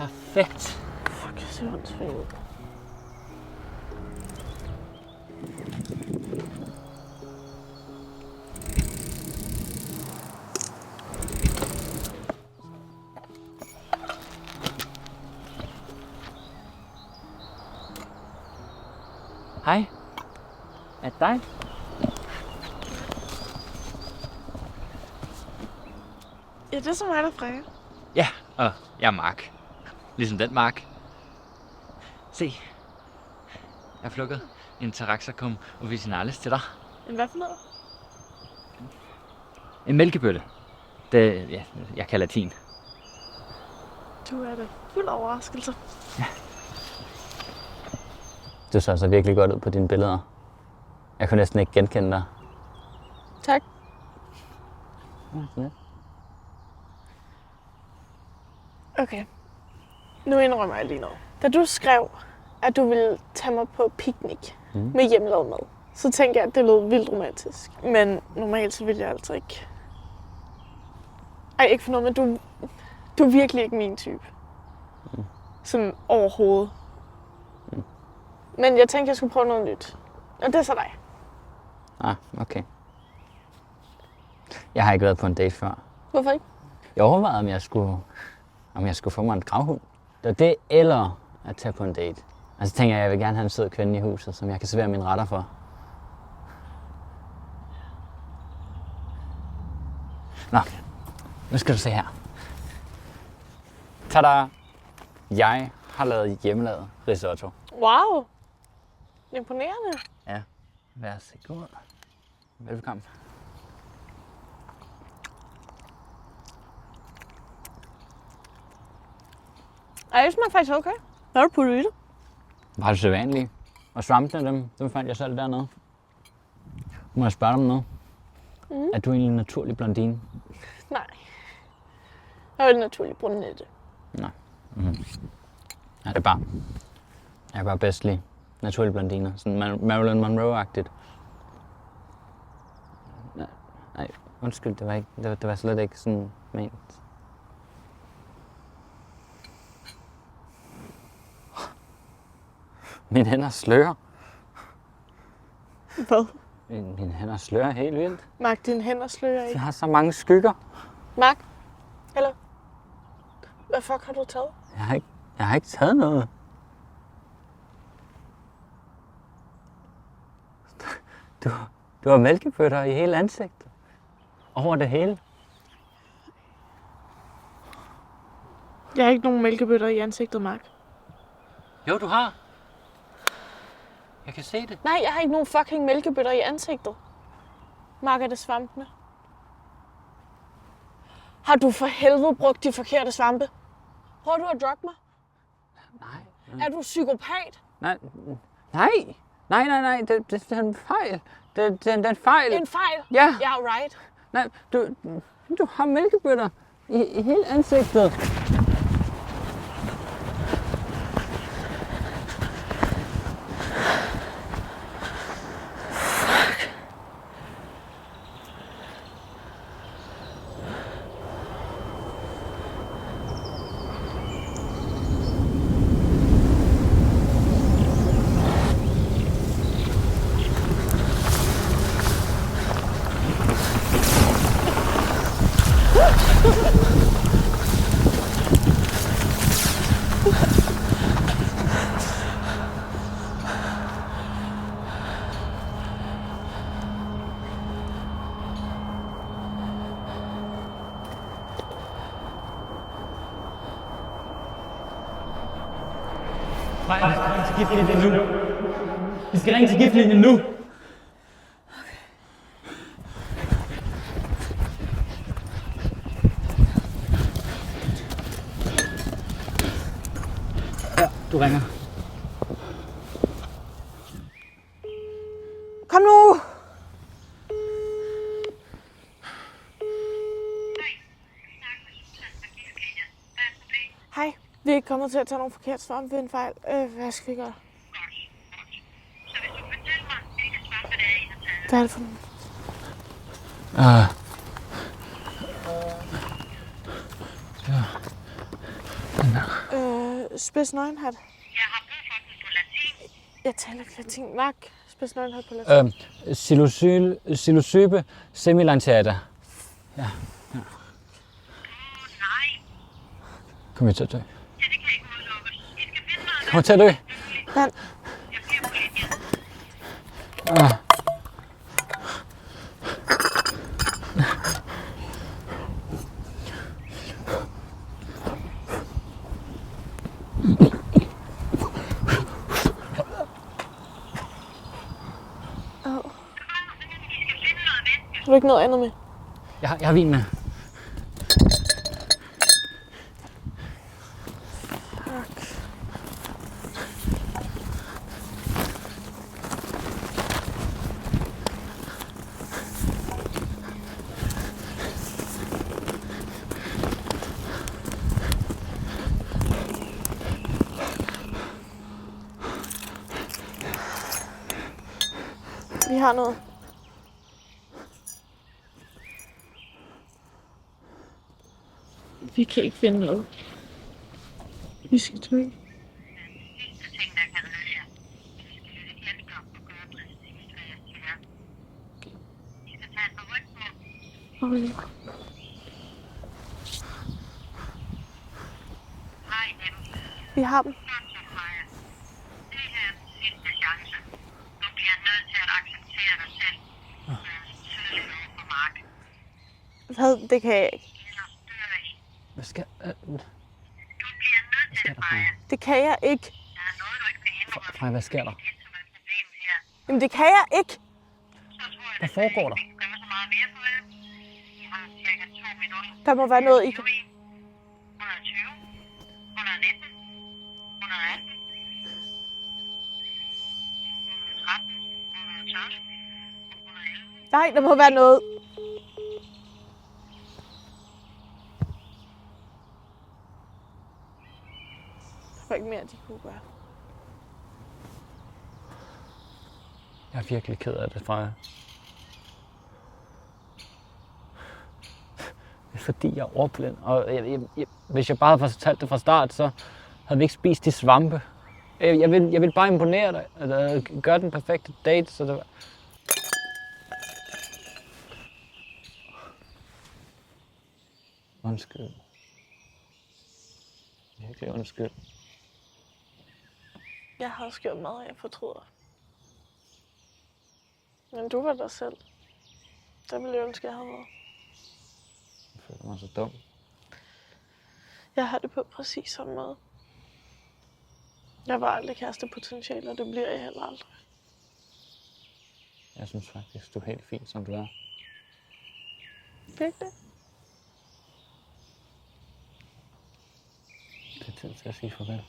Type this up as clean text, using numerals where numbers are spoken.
Perfekt. Fuck, jeg ser åndssvagt ud. Hej. Er det dig? Ja, det er så mig, der Freja. Ja, og jeg er Mark. Ligesom den Mark. Se. Jeg har plukket en Taraxacum officinalis til dig. En hvad for noget? En mælkebøtte. Det, ja, jeg kan latin. Du er da fuld af overraskelse. Du så altså virkelig godt ud på dine billeder. Jeg kunne næsten ikke genkende dig. Tak. Ja. Okay. Nu indrømmer jeg lige noget. Da du skrev, at du ville tage mig på piknik med hjemmelavet mad, så tænkte jeg, at det lød vildt romantisk. Men normalt så ville jeg altså ikke. Ej, ikke for noget, men du er virkelig ikke min type. Sådan overhovedet. Men jeg tænkte, jeg skulle prøve noget nyt. Og det er så dig. Ah, okay. Jeg har ikke været på en date før. Hvorfor ikke? Jeg overvejede, om jeg skulle få mig en gravhund. Det var det, eller at tage på en date. Og så tænker jeg vil gerne have en sød kvinde i huset, som jeg kan servere mine retter for. Nå, nu skal du se her. Tada! Jeg har lavet hjemmelavet risotto. Wow. Imponerende. Ja, vær så god. Velkommen. Ej, det smager faktisk okay. Hvad har du puttet i det? Var det sædvanligt? Og svampene, dem fandt jeg selv dernede. Må jeg spørge dig om noget? Er du egentlig en naturlig blondine? Nej. Jeg er jo en naturlig brunette. Nej. Ja, det er bare... Jeg er bare bedst lige naturlige blondiner. Sådan Marilyn Monroe-agtigt. Nej, undskyld, det var slet ikke sådan ment. Mine hænder slører. Hvad? Mine hænder slører helt vildt. Mark, dine hænder slører ikke. Jeg har så mange skygger. Mark? Eller? Hvad fuck har du taget? Jeg har ikke taget noget. Du har mælkebøtter i hele ansigtet. Over det hele. Jeg har ikke nogen mælkebøtter i ansigtet, Mark. Jo, du har. Jeg kan se det. Nej, jeg har ikke nogen fucking mælkebøtter i ansigtet. Mark, er det svampene? Har du for helvede brugt de forkerte svampe? Prøver du at drugge mig? Nej. Er du psykopat? Nej. Det er en fejl. Det er en fejl. En fejl? Ja. Ja, right. Nej, du har mælkebøtter i hele ansigtet. Vi skal ringe til giftlinjen nu. Ja, du ringer. Kom nu! Hej, vi er ikke kommet til at tage nogle forkerte svampe ved en fejl. Hvad skal vi gøre? Så hvis du kan fortælle mig, hvilke svampe det er, I har taget. Hvad er det for nogle? Den der. spidsnøgenhat. Jeg har brug for den på latin. Jeg taler ikke latin. Nak. Spidsnøgenhat på latin. Psilocybe semilanceata. Ja. Nej, Kommer I til at dø? ja, det kan ikke udelukkes. I skal finde noget, Kommer I til at dø? Vand. jeg bliver på linjen. I skal finde noget væske. Har du ikke noget andet med? Jeg har vin med. Fuck. Vi har noget. Vi kan ikke finde noget. Vi skal dø. Den sidste ting, der kan redde jer. I skal lytte efter og gøre præcis, hvad jeg siger. I skal tage en ryg på. Okay. Hej dem. Vi har dem. Godt så, Freja. Det her er den sidste chance. Du bliver nødt til at acceptere dig selv. Tydelig over for Mark. Hvad? Det kan jeg ikke. Ellers dør I. Hvad skal... Du bliver nødt til det, Freja. Det kan jeg ikke. Der er noget, du ikke vil indrømme. Freja, hvad sker der? Det, som er problemet her. Jamen det kan jeg ikke. Så tror jeg, Hvad foregår der? vi kan gøre så meget mere for jer. I har cirka 2 minutter. Der må være noget, I kan... 120, 119, 118, 113, 112, 111. Nej, der må være noget. Der var ikke mere, de kunne gøre. Jeg er virkelig ked af det, Freja. Det er fordi, jeg er ordblind. Og hvis jeg bare havde fortalt det fra start, så havde vi ikke spist de svampe. Jeg vil bare imponere dig. Gøre den perfekte date, så det var... Undskyld. Virkelig undskyld. Jeg har også gjort meget, jeg fortryder. Men du var dig selv. Der ville jeg ønske, jeg havde været. Jeg føler mig så dum. Jeg har det på præcis samme måde. Jeg var aldrig kærestepotentiale, og det bliver jeg heller aldrig. Jeg synes faktisk, du er helt fint, som du er. Virkelig? Det er tid til at sige farvel.